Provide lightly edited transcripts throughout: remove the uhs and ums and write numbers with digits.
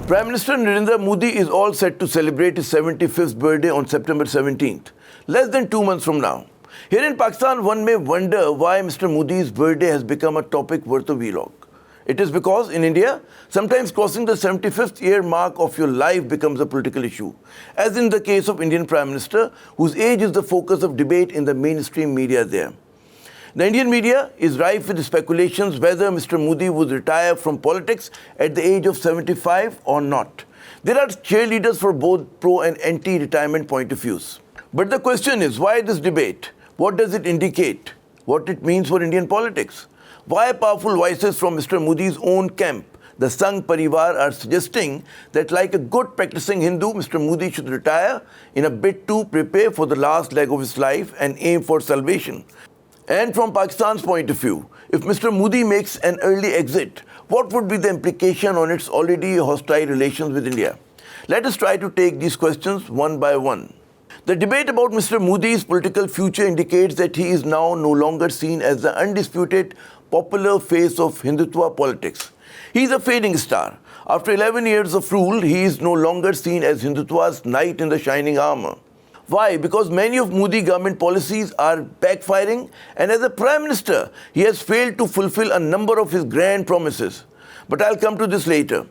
Prime Minister Narendra Modi is all set to celebrate his 75th birthday on September 17th, less than 2 months from now. Here in Pakistan, one may wonder why Mr. Modi's birthday has become a topic worth a vlog. It is because in India, sometimes crossing the 75th year mark of your life becomes a political issue, as in the case of Indian Prime Minister, whose age is the focus of debate in the mainstream media there. The Indian media is rife with speculations whether Mr. Modi would retire from politics at the age of 75 or not. There are cheerleaders for both pro and anti-retirement point of views. But the question is, why this debate? What does it indicate? What it means for Indian politics? Why powerful voices from Mr. Modi's own camp, the Sangh Parivar, are suggesting that like a good practicing Hindu, Mr. Modi should retire in a bid to prepare for the last leg of his life and aim for salvation. And from Pakistan's point of view, if Mr. Modi makes an early exit, what would be the implication on its already hostile relations with India? Let us try to take these questions one by one. The debate about Mr. Modi's political future indicates that he is now no longer seen as the undisputed popular face of Hindutva politics. He is a fading star. After 11 years of rule, he is no longer seen as Hindutva's knight in the shining armor. Why? Because many of Modi government policies are backfiring, and as a Prime Minister, he has failed to fulfill a number of his grand promises. But I'll come to this later.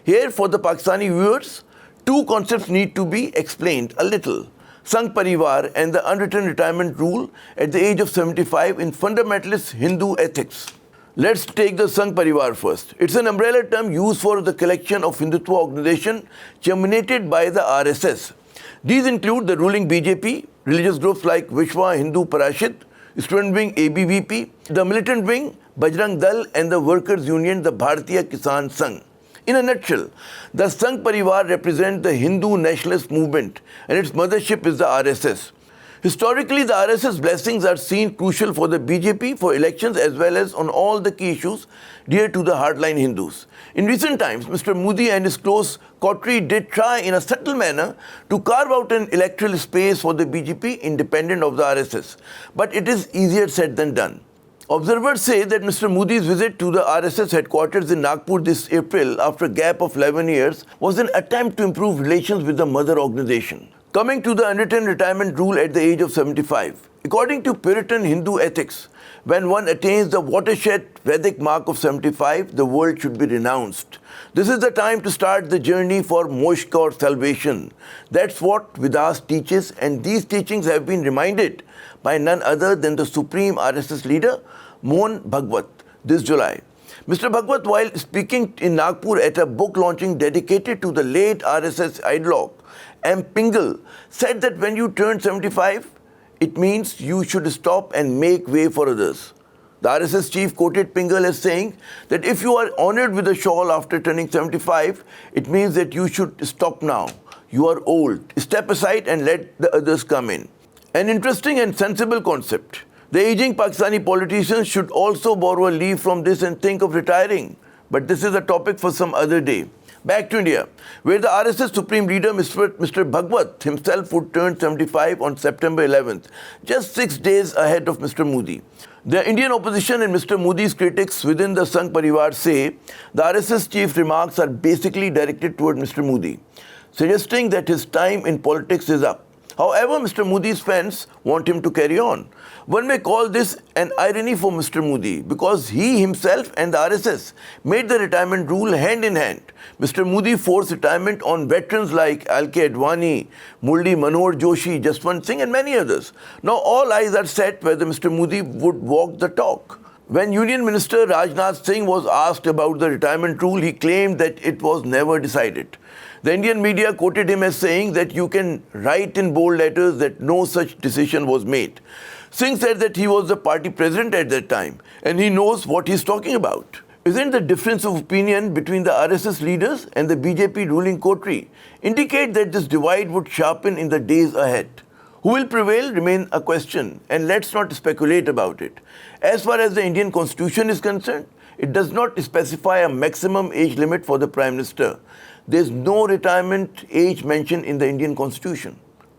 Here, for the Pakistani viewers, two concepts need to be explained a little. Sangh Parivar and the unwritten retirement rule at the age of 75 in fundamentalist Hindu ethics. Let's take the Sangh Parivar first. It's an umbrella term used for the collection of Hindutva organizations germinated by the RSS. These include the ruling BJP, religious groups like Vishwa Hindu Parashad, student wing ABVP, the militant wing Bajrang Dal, and the workers' union, the Bharatiya Kisan Sangh. In a nutshell, the Sangh Parivar represents the Hindu nationalist movement, and its mothership is the RSS. Historically, the RSS blessings are seen crucial for the BJP for elections as well as on all the key issues dear to the hardline Hindus. In recent times, Mr. Modi and his close coterie did try in a subtle manner to carve out an electoral space for the BJP independent of the RSS. But it is easier said than done. Observers say that Mr. Modi's visit to the RSS headquarters in Nagpur this April, after a gap of 11 years, was an attempt to improve relations with the mother organization. Coming to the unwritten retirement rule at the age of 75. According to Puritan Hindu ethics, when one attains the watershed Vedic mark of 75, the world should be renounced. This is the time to start the journey for moksha or salvation. That's what Vedas teaches, and these teachings have been reminded by none other than the supreme RSS leader, Mohan Bhagwat, this July. Mr. Bhagwat, while speaking in Nagpur at a book launching dedicated to the late RSS ideologue, M. Pingle, said that when you turn 75, it means you should stop and make way for others. The RSS chief quoted Pingle as saying that if you are honored with a shawl after turning 75, it means that you should stop now. You are old. Step aside and let the others come in. An interesting and sensible concept. The aging Pakistani politicians should also borrow a leaf from this and think of retiring. But this is a topic for some other day. Back to India, where the RSS Supreme Leader Mr. Bhagwat himself would turn 75 on September 11th, just 6 days ahead of Mr. Modi. The Indian opposition and Mr. Modi's critics within the Sangh Parivar say the RSS chief's remarks are basically directed toward Mr. Modi, suggesting that his time in politics is up. However, Mr. Modi's fans want him to carry on. One may call this an irony for Mr. Modi because he himself and the RSS made the retirement rule hand in hand. Mr. Modi forced retirement on veterans like L.K. Advani, Murli Manohar Joshi, Jaswant Singh and many others. Now all eyes are set whether Mr. Modi would walk the talk. When Union Minister Rajnath Singh was asked about the retirement rule, he claimed that it was never decided. The Indian media quoted him as saying that you can write in bold letters that no such decision was made. Singh said that he was the party president at that time and he knows what he's talking about. Isn't the difference of opinion between the RSS leaders and the BJP ruling coterie indicate that this divide would sharpen in the days ahead? Who will prevail remain a question, and let's not speculate about it. As far as the Indian Constitution is concerned, it does not specify a maximum age limit for the Prime Minister. There is no retirement age mentioned in the Indian Constitution.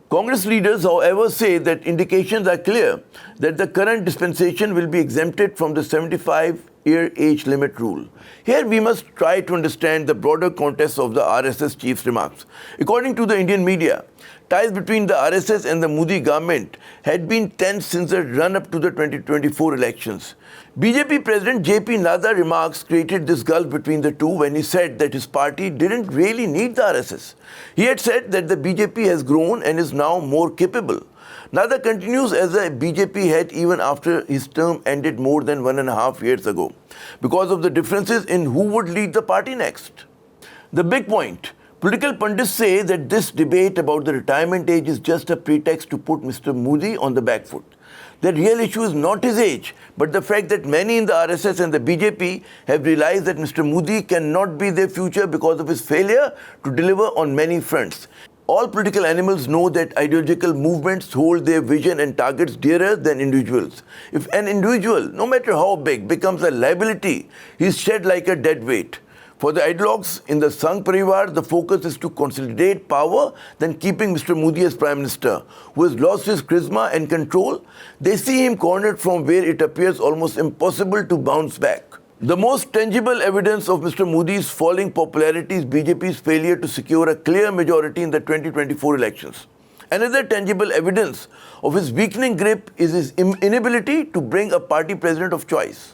Congress leaders, however, say that indications are clear that the current dispensation will be exempted from the 75 8-year age limit rule. Here we must try to understand the broader context of the RSS chief's remarks. According to the Indian media, ties between the RSS and the Modi government had been tense since the run-up to the 2024 elections. BJP President JP Nadda's remarks created this gulf between the two when he said that his party didn't really need the RSS. He had said that the BJP has grown and is now more capable. Nadda continues as a BJP head even after his term ended more than 1.5 years ago, because of the differences in who would lead the party next. The big point: political pundits say that this debate about the retirement age is just a pretext to put Mr. Modi on the back foot. The real issue is not his age, but the fact that many in the RSS and the BJP have realized that Mr. Modi cannot be their future because of his failure to deliver on many fronts. All political animals know that ideological movements hold their vision and targets dearer than individuals. If an individual, no matter how big, becomes a liability, he is shed like a dead weight. For the ideologues in the Sangh Parivar, the focus is to consolidate power than keeping Mr. Modi as Prime Minister, who has lost his charisma and control. They see him cornered from where it appears almost impossible to bounce back. The most tangible evidence of Mr. Modi's falling popularity is BJP's failure to secure a clear majority in the 2024 elections. Another tangible evidence of his weakening grip is his inability to bring a party president of choice.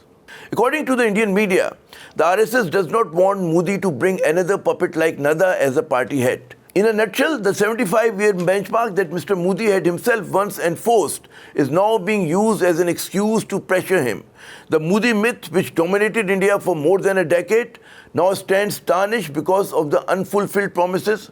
According to the Indian media, the RSS does not want Modi to bring another puppet like Nadda as a party head. In a nutshell, the 75-year benchmark that Mr. Modi had himself once enforced is now being used as an excuse to pressure him. The Modi myth, which dominated India for more than a decade, now stands tarnished because of the unfulfilled promises,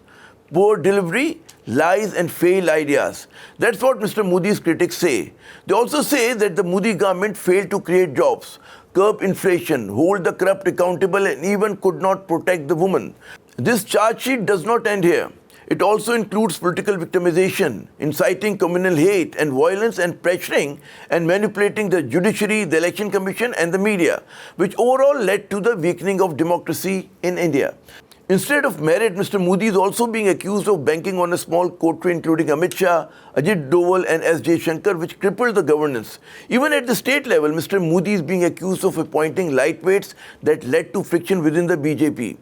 poor delivery, lies and failed ideas. That's what Mr. Modi's critics say. They also say that the Modi government failed to create jobs, curb inflation, hold the corrupt accountable, and even could not protect the woman. This charge sheet does not end here. It also includes political victimization, inciting communal hate and violence, and pressuring and manipulating the judiciary, the election commission and the media, which overall led to the weakening of democracy in India. Instead of merit, Mr. Modi is also being accused of banking on a small coterie including Amit Shah, Ajit Doval and S. J. Shankar, which crippled the governance. Even at the state level, Mr. Modi is being accused of appointing lightweights that led to friction within the BJP.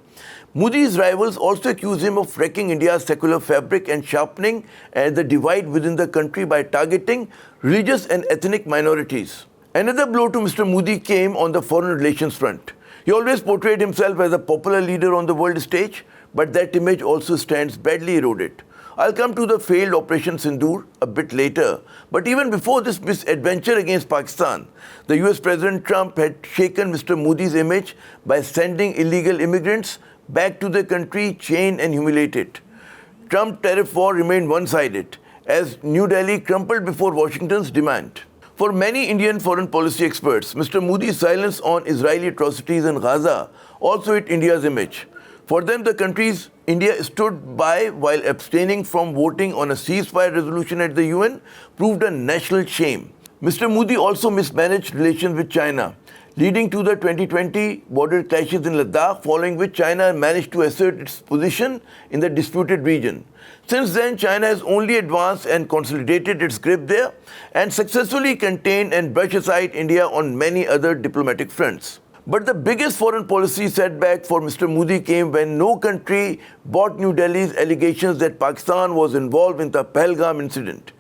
Modi's rivals also accuse him of wrecking India's secular fabric and sharpening the divide within the country by targeting religious and ethnic minorities. Another blow to Mr. Modi came on the foreign relations front. He always portrayed himself as a popular leader on the world stage, but that image also stands badly eroded. I'll come to the failed Operation Sindoor a bit later, but even before this misadventure against Pakistan, the US President Trump had shaken Mr. Modi's image by sending illegal immigrants back to the country chained and humiliated. Trump tariff war remained one-sided as New Delhi crumpled before Washington's demand. For many Indian foreign policy experts, Mr. Modi's silence on Israeli atrocities in Gaza also hit India's image. For them, the countries India stood by while abstaining from voting on a ceasefire resolution at the UN proved a national shame. Mr. Modi also mismanaged relations with China, leading to the 2020 border clashes in Ladakh, following which China managed to assert its position in the disputed region. Since then, China has only advanced and consolidated its grip there and successfully contained and brushed aside India on many other diplomatic fronts. But the biggest foreign policy setback for Mr. Modi came when no country bought New Delhi's allegations that Pakistan was involved in the Pahalgam incident.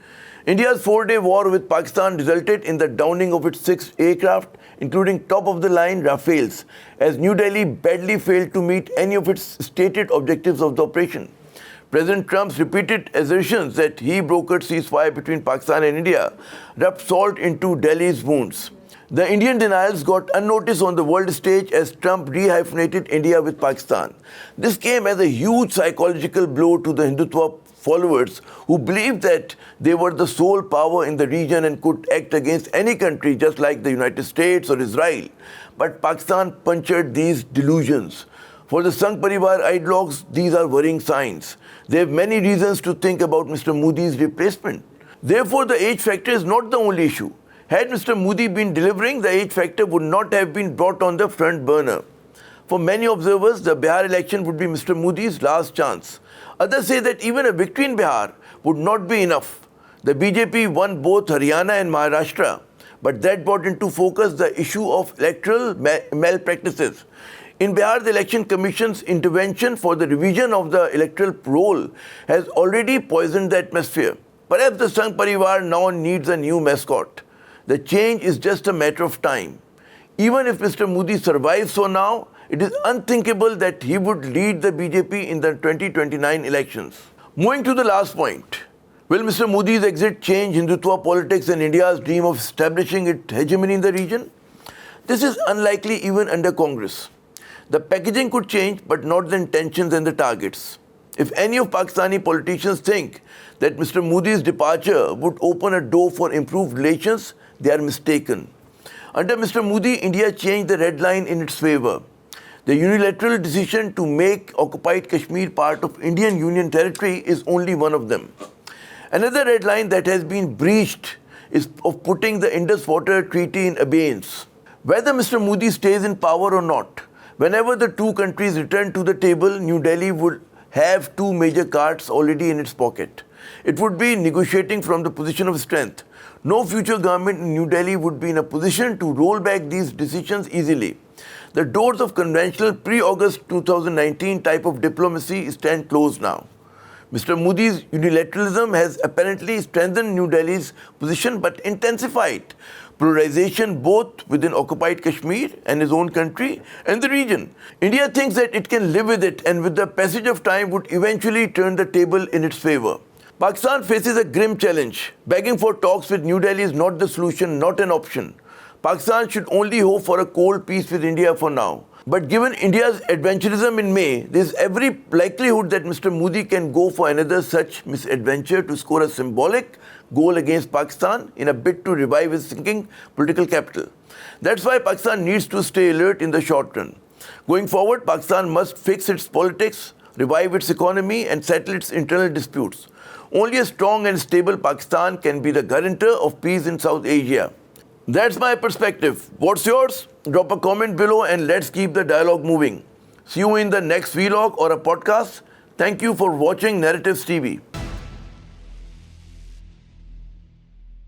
India's 4-day war with Pakistan resulted in the downing of its 6 aircraft, including top-of-the-line Rafales, as New Delhi badly failed to meet any of its stated objectives of the operation. President Trump's repeated assertions that he brokered ceasefire between Pakistan and India rubbed salt into Delhi's wounds. The Indian denials got unnoticed on the world stage as Trump rehyphenated India with Pakistan. This came as a huge psychological blow to the Hindutva followers who believed that they were the sole power in the region and could act against any country just like the United States or Israel. But Pakistan punctured these delusions. For the Sangh Parivar ideologues, these are worrying signs. They have many reasons to think about Mr. Modi's replacement. Therefore, the age factor is not the only issue. Had Mr. Modi been delivering, the age factor would not have been brought on the front burner. For many observers, the Bihar election would be Mr. Modi's last chance. Others say that even a victory in Bihar would not be enough. The BJP won both Haryana and Maharashtra, But that brought into focus the issue of electoral malpractices. In Bihar, the Election Commission's intervention for the revision of the electoral roll has already poisoned the atmosphere. Perhaps the Sangh Parivar now needs a new mascot. The change is just a matter of time. Even if Mr. Modi survives for now, it is unthinkable that he would lead the BJP in the 2029 elections. Moving to the last point. Will Mr. Modi's exit change Hindutva politics and India's dream of establishing its hegemony in the region? This is unlikely even under Congress. The packaging could change, but not the intentions and the targets. If any of Pakistani politicians think that Mr. Modi's departure would open a door for improved relations, they are mistaken. Under Mr. Modi, India changed the red line in its favor. The unilateral decision to make occupied Kashmir part of Indian Union territory is only one of them. Another red line that has been breached is of putting the Indus Water Treaty in abeyance. Whether Mr. Modi stays in power or not, whenever the two countries return to the table, New Delhi would have two major cards already in its pocket. It would be negotiating from the position of strength. No future government in New Delhi would be in a position to roll back these decisions easily. The doors of conventional pre-August 2019 type of diplomacy stand closed now. Mr. Modi's unilateralism has apparently strengthened New Delhi's position but intensified polarization both within occupied Kashmir and his own country and the region. India thinks that it can live with it and with the passage of time would eventually turn the table in its favor. Pakistan faces a grim challenge. Begging for talks with New Delhi is not the solution, not an option. Pakistan should only hope for a cold peace with India for now. But given India's adventurism in May, there is every likelihood that Mr. Modi can go for another such misadventure to score a symbolic goal against Pakistan in a bid to revive his sinking political capital. That's why Pakistan needs to stay alert in the short run. Going forward, Pakistan must fix its politics, revive its economy and settle its internal disputes. Only a strong and stable Pakistan can be the guarantor of peace in South Asia. That's my perspective. What's yours? Drop a comment below and let's keep the dialogue moving. See you in the next vlog or a podcast. Thank you for watching Narratives TV.